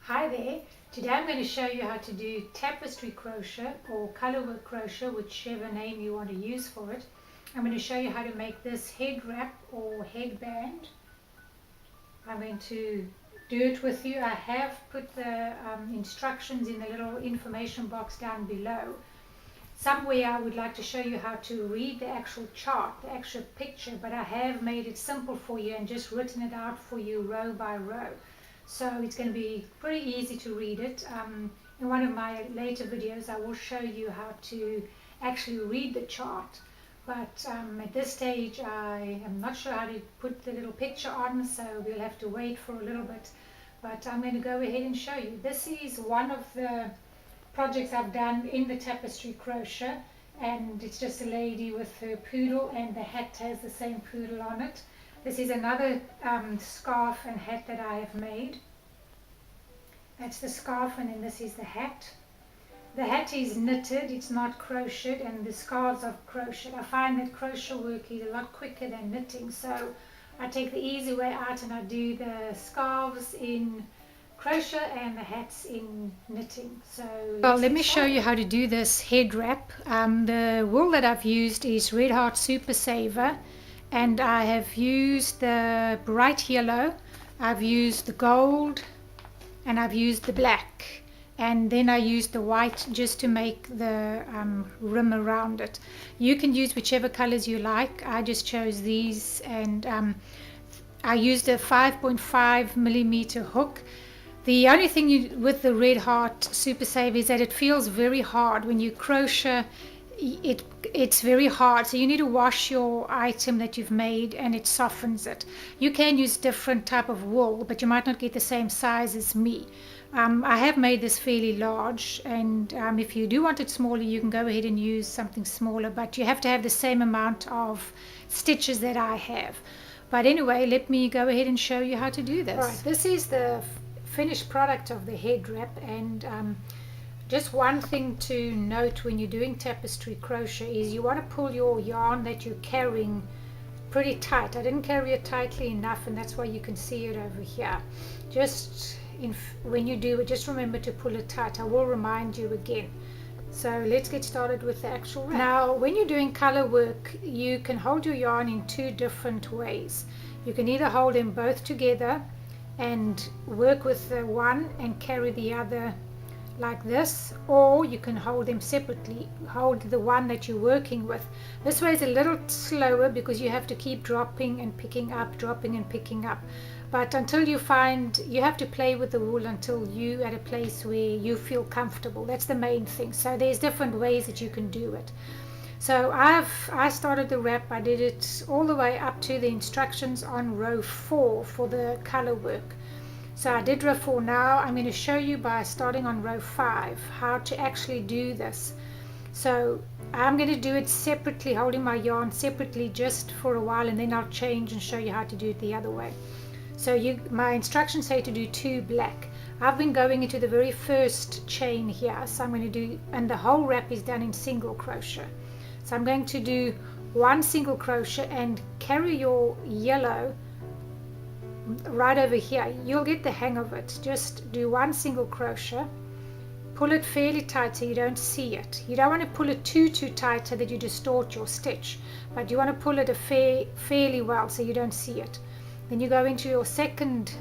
Hi there, today I'm going to show you how to do tapestry crochet or colorwork crochet, whichever name you want to use for it. I'm going to show you how to make this head wrap or headband. I'm going to do it with you. I have put the instructions in the little information box down below. Somewhere I would like to show you how to read the actual chart, the actual picture, but I have made it simple for you and just written it out for you row by row. So it's going to be pretty easy to read it. In one of my later videos I will show you how to actually read the chart. But at this stage I am not sure how to put the little picture on, so we'll have to wait for a little bit. But I'm going to go ahead and show you. This is one of the projects I've done in the tapestry crochet, and it's just a lady with her poodle, and the hat has the same poodle on it. This is another scarf and hat that I have made. That's the scarf, and then this is the hat. The hat is knitted, it's not crocheted, and the scarves are crocheted. I find that crochet work is a lot quicker than knitting, so I take the easy way out and I do the scarves in crochet and the hats in knitting. So well, let me show you how to do this head wrap. The wool that I've used is Red Heart Super Saver, and I have used the bright yellow, I've used the gold, and I've used the black, and then I used the white just to make the rim around it. You can use whichever colors you like. I just chose these, and I used a 5.5 millimeter hook. The only thing with the Red Heart Super Save is that it feels very hard when you crochet. It's very hard, so you need to wash your item that you've made and it softens it. You can use different type of wool, but you might not get the same size as me. I have made this fairly large, and if you do want it smaller you can go ahead and use something smaller, but you have to have the same amount of stitches that I have. But anyway, let me go ahead and show you how to do this. Right, this is the finished product of the head wrap, and just one thing to note when you're doing tapestry crochet is you want to pull your yarn that you're carrying pretty tight. I didn't carry it tightly enough, and that's why you can see it over here. Just when you do it, just remember to pull it tight. I will remind you again. So let's get started with the actual wrap. Now when you're doing color work, you can hold your yarn in two different ways. You can either hold them both together and work with the one and carry the other like this, or you can hold them separately. Hold the one that you're working with. This way is a little slower because you have to keep dropping and picking up, dropping and picking up. But until you find, you have to play with the wool until you're at a place where you feel comfortable. That's the main thing. So there's different ways that you can do it. So I started the wrap. I did it all the way up to the instructions on row 4 for the color work. So I did row 4. Now I'm going to show you by starting on row 5 how to actually do this. So I'm going to do it separately, holding my yarn separately just for a while, and then I'll change and show you how to do it the other way. So my instructions say to do 2 black. I've been going into the very first chain here, so I'm going to do, and the whole wrap is done in single crochet. So I'm going to do 1 single crochet and carry your yellow right over here. You'll get the hang of it. Just do 1 single crochet, pull it fairly tight so you don't see it. You don't want to pull it too tight so that you distort your stitch, but you want to pull it fairly well so you don't see it. Then you go into your second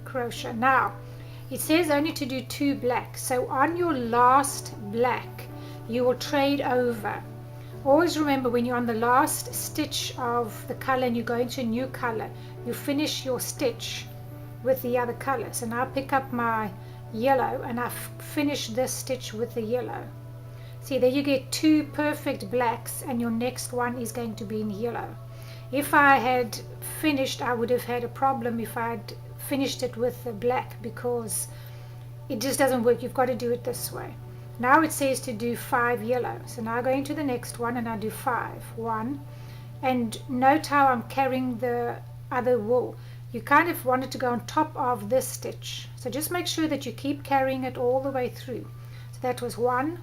crochet. Now it says only to do 2 black, so on your last black you will trade over. Always remember, when you're on the last stitch of the color and you go into a new color, you finish your stitch with the other color. So now I pick up my yellow and I finish this stitch with the yellow. See, there you get 2 perfect blacks, and your next one is going to be in yellow. If I had finished, I would have had a problem if I'd finished it with the black, because it just doesn't work. You've got to do it this way. Now it says to do 5 yellow. So now I go into the next one and I do 5. 1. And note how I'm carrying the other wool. You kind of want it to go on top of this stitch. So just make sure that you keep carrying it all the way through. So that was 1,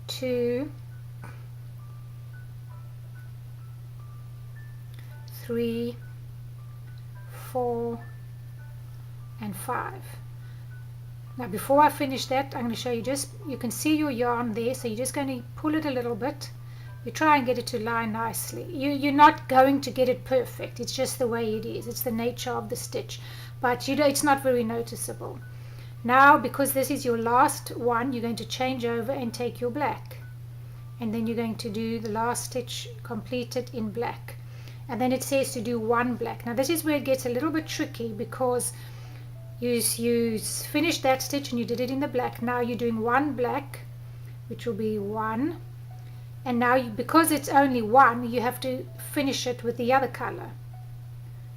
2, 3, 4, and 5. Now before I finish that, I'm going to show you, just you can see your yarn there, so you're just going to pull it a little bit. You try and get it to lie nicely. You're not going to get it perfect, it's just the way it is, it's the nature of the stitch, but you know, it's not very noticeable. Now because this is your last one, you're going to change over and take your black, and then you're going to do the last stitch completed in black, and then it says to do one black. Now this is where it gets a little bit tricky, because you finished that stitch and you did it in the black. Now you're doing one black, which will be one, and now because it's only one, you have to finish it with the other color.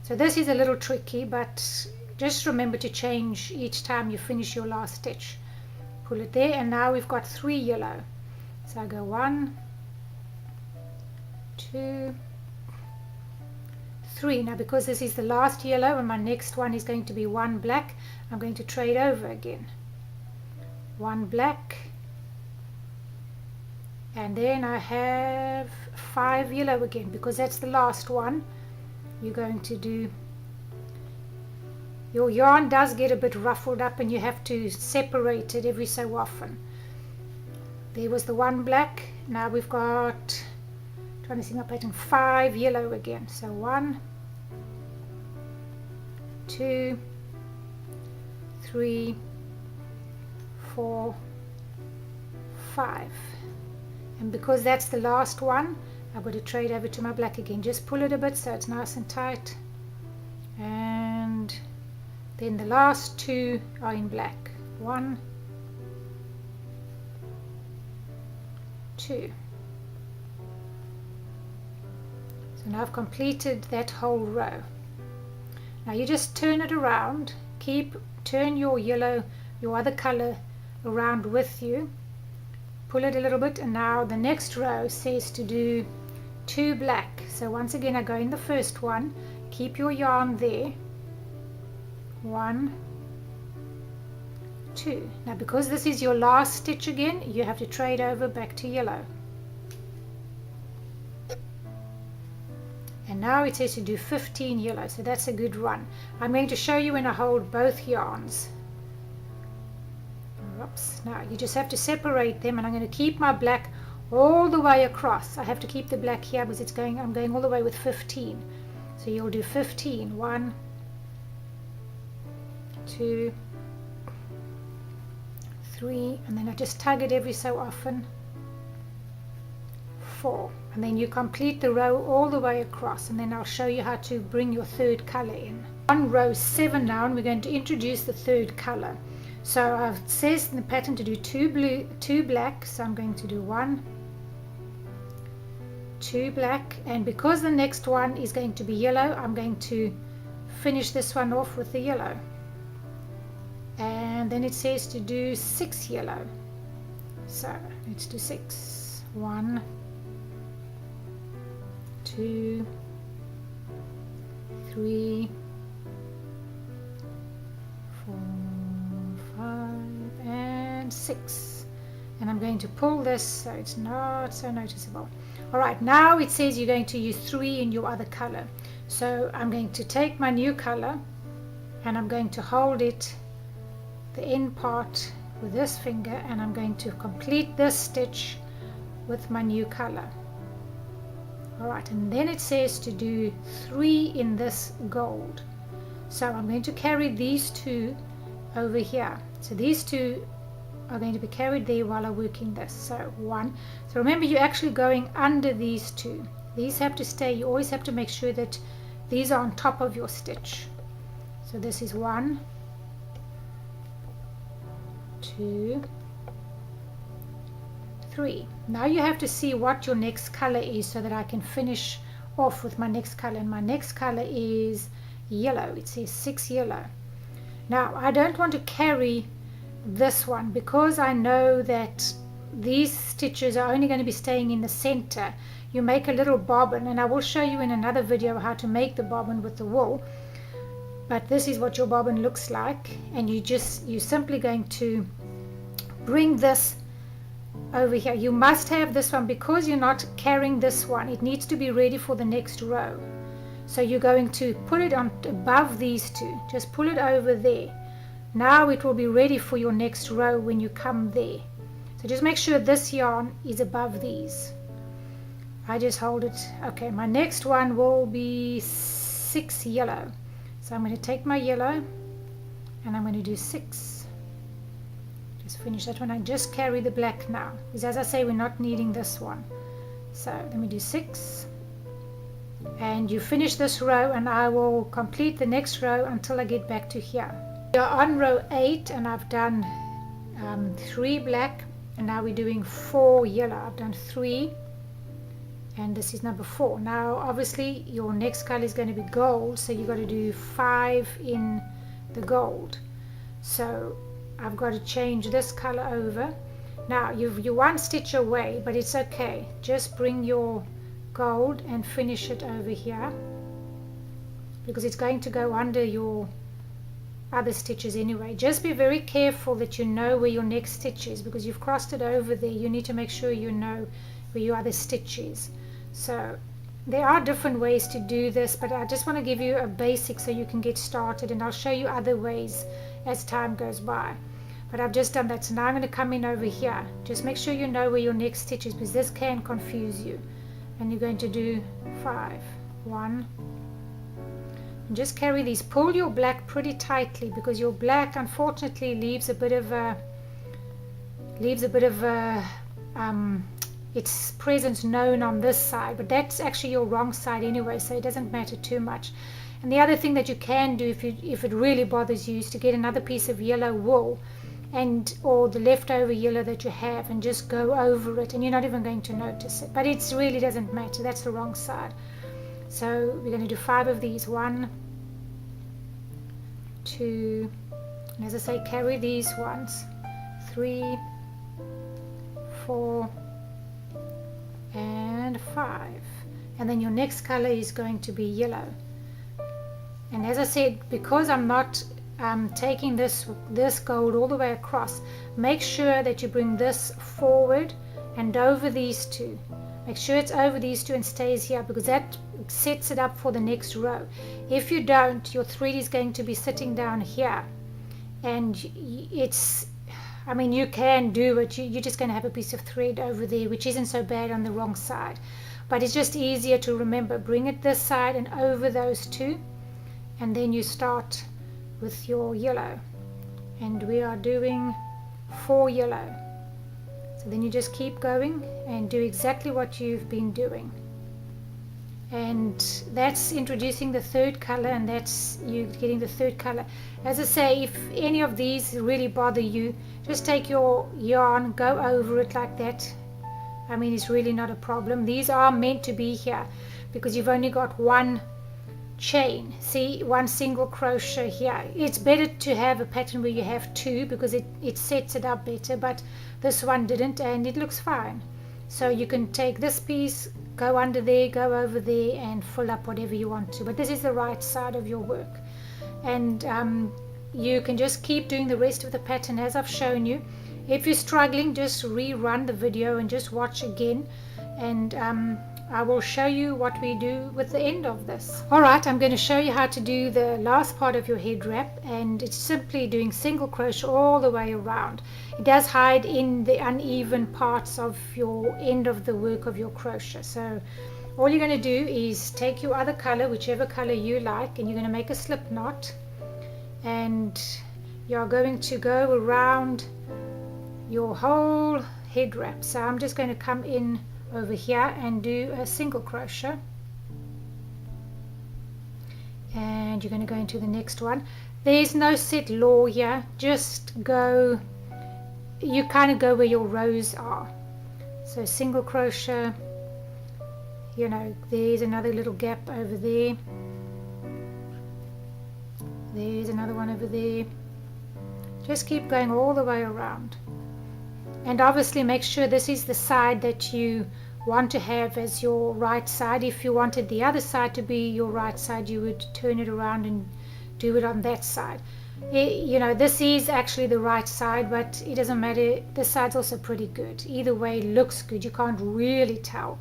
So this is a little tricky, but just remember to change each time you finish your last stitch. Pull it there, and now we've got 3 yellow. So I go 1, 2, 3. Now because this is the last yellow and my next one is going to be 1 black, I'm going to trade over again. 1 black, and then I have 5 yellow again, because that's the last one. You're going to do, your yarn does get a bit ruffled up and you have to separate it every so often. There was the 1 black. Now we've got, trying to see my pattern, 5 yellow again. So 1, 2, 3, 4, 5. And because that's the last one, I'm going to trade over to my black again. Just pull it a bit so it's nice and tight, and then the last 2 are in black. 1, 2. So now I've completed that whole row. Now you just turn it around, turn your yellow, your other color around with you, pull it a little bit, and now the next row says to do 2 black. So once again I go in the first one, keep your yarn there, 1, 2. Now because this is your last stitch again, you have to trade over back to yellow. And now it says to do 15 yellow, so that's a good run. I'm going to show you when I hold both yarns. Oops. Now you just have to separate them, and I'm going to keep my black all the way across. I have to keep the black here because I'm going all the way with 15. So you'll do 15. 1, 2, 3, and then I just tug it every so often. 4, and then you complete the row all the way across, and then I'll show you how to bring your third color in. On row 7 now, and we're going to introduce the third color. So it says in the pattern to do 2 black, so I'm going to do 1, 2 black, and because the next one is going to be yellow, I'm going to finish this one off with the yellow. And then it says to do 6 yellow, so let's do 6. 1, 2, 3, 4, 5, and 6. And I'm going to pull this so it's not so noticeable. Alright, now it says you're going to use 3 in your other color. So I'm going to take my new color and I'm going to hold it, the end part, with this finger, and I'm going to complete this stitch with my new color. Alright, and then it says to do 3 in this gold. So I'm going to carry these 2 over here. So these 2 are going to be carried there while I'm working this. So 1. So remember, you're actually going under these 2. These have to stay. You always have to make sure that these are on top of your stitch. So this is 1, 2, 3. Now you have to see what your next color is so that I can finish off with my next color, and my next color is yellow. It says 6 yellow. Now I don't want to carry this one because I know that these stitches are only going to be staying in the center. You make a little bobbin, and I will show you in another video how to make the bobbin with the wool, but this is what your bobbin looks like. And you're simply going to bring this over here. You must have this one because you're not carrying this one. It needs to be ready for the next row. So you're going to put it on above these 2. Just pull it over there. Now it will be ready for your next row when you come there. So just make sure this yarn is above these. I just hold it. Okay, my next one will be 6 yellow. So I'm going to take my yellow and I'm going to do 6. Just finish that one. I just carry the black now, because as I say, we're not needing this one. So let me do 6. And you finish this row, and I will complete the next row until I get back to here. We are on row 8, and I've done 3 black, and now we're doing 4 yellow. I've done 3, and this is number 4. Now obviously your next color is going to be gold, so you've got to do 5 in the gold. So I've got to change this color over. Now you're 1 stitch away, but it's okay. Just bring your gold and finish it over here, because it's going to go under your other stitches anyway. Just be very careful that you know where your next stitch is, because you've crossed it over there. You need to make sure you know where your other stitch is. So there are different ways to do this, but I just want to give you a basic so you can get started, and I'll show you other ways as time goes by. But I've just done that, so now I'm going to come in over here. Just make sure you know where your next stitch is, because this can confuse you. And you're going to do 5, 1, and just carry these. Pull your black pretty tightly, because your black unfortunately leaves a bit of its presence known on this side, but that's actually your wrong side anyway, so it doesn't matter too much. And the other thing that you can do, if it really bothers you, is to get another piece of yellow wool, or the leftover yellow that you have, and just go over it, and you're not even going to notice it. But it really doesn't matter. That's the wrong side. So we're going to do 5 of these. 1, 2, and as I say, carry these ones. 3, 4, and 5. And then your next color is going to be yellow. And as I said, because I'm not taking this gold all the way across, make sure that you bring this forward and over these two. Make sure it's over these two and stays here, because that sets it up for the next row. If you don't, your thread is going to be sitting down here, and it's, I mean, you can do it. You're just going to have a piece of thread over there, which isn't so bad on the wrong side, but it's just easier to remember. Bring it this side and over those two, and then you start with your yellow, and we are doing 4 yellow. So then you just keep going and do exactly what you've been doing, and that's introducing the third color, and that's you getting the third color. As I say, if any of these really bother you, just take your yarn, go over it like that. I mean, it's really not a problem. These are meant to be here because you've only got 1 chain. See, 1 single crochet here. It's better to have a pattern where you have 2, because it sets it up better, but this one didn't, and it looks fine. So you can take this piece, go under there, go over there, and fill up whatever you want to, but this is the right side of your work. And you can just keep doing the rest of the pattern as I've shown you. If you're struggling, just rerun the video and just watch again, and I will show you what we do with the end of this. Alright, I'm going to show you how to do the last part of your head wrap, and it's simply doing single crochet all the way around. It does hide in the uneven parts of your end of the work of your crochet. So all you're going to do is take your other color, whichever color you like, and you're going to make a slip knot, and you're going to go around your whole head wrap. So I'm just going to come in over here and do a single crochet, and you're going to go into the next one. There's no set law here, just go, you kind of go where your rows are. So single crochet, you know, there's another little gap over there, there's another one over there. Just keep going all the way around, and obviously make sure this is the side that you want to have as your right side. If you wanted the other side to be your right side, you would turn it around and do it on that side. You know, this is actually the right side, but it doesn't matter. This side's also pretty good. Either way looks good. You can't really tell,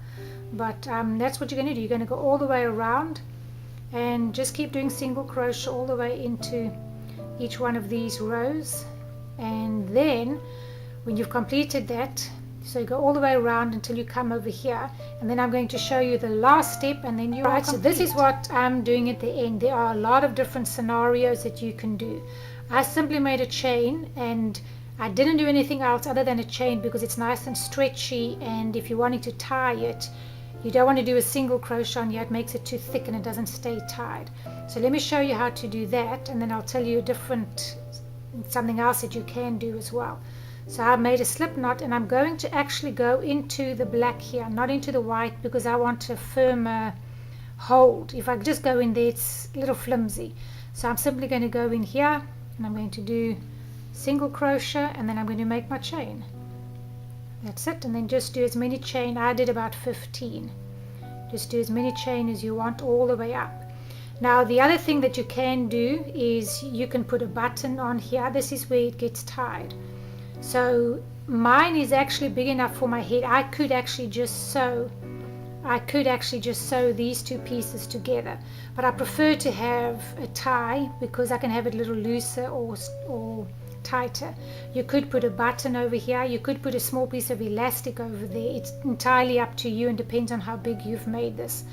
but that's what you're going to do. You're going to go all the way around and just keep doing single crochet all the way into each one of these rows, and then when you've completed that, so you go all the way around until you come over here, and then I'm going to show you the last step, and then you're right. So this is what I'm doing at the end. There are a lot of different scenarios that you can do. I simply made a chain, and I didn't do anything else other than a chain because it's nice and stretchy, and if you're wanting to tie it, you don't want to do a single crochet on here. It makes it too thick and it doesn't stay tied. So let me show you how to do that, and then I'll tell you something else that you can do as well. So I made a slip knot, and I'm going to actually go into the black here, not into the white, because I want a firmer hold. If I just go in there, it's a little flimsy. So I'm simply going to go in here, and I'm going to do single crochet, and then I'm going to make my chain. That's it. And then just do as many chain. I did about 15. Just do as many chain as you want all the way up. Now the other thing that you can do is you can put a button on here. This is where it gets tied. So mine is actually big enough for my head. I could actually just sew these two pieces together, but I prefer to have a tie because I can have it a little looser or tighter. You could put a button over here, you could put a small piece of elastic over there. It's entirely up to you and depends on how big you've made this.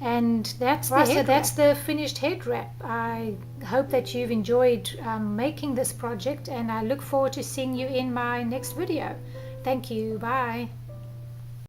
And that's the finished head wrap. I hope that you've enjoyed making this project, and I look forward to seeing you in my next video. Thank you. Bye.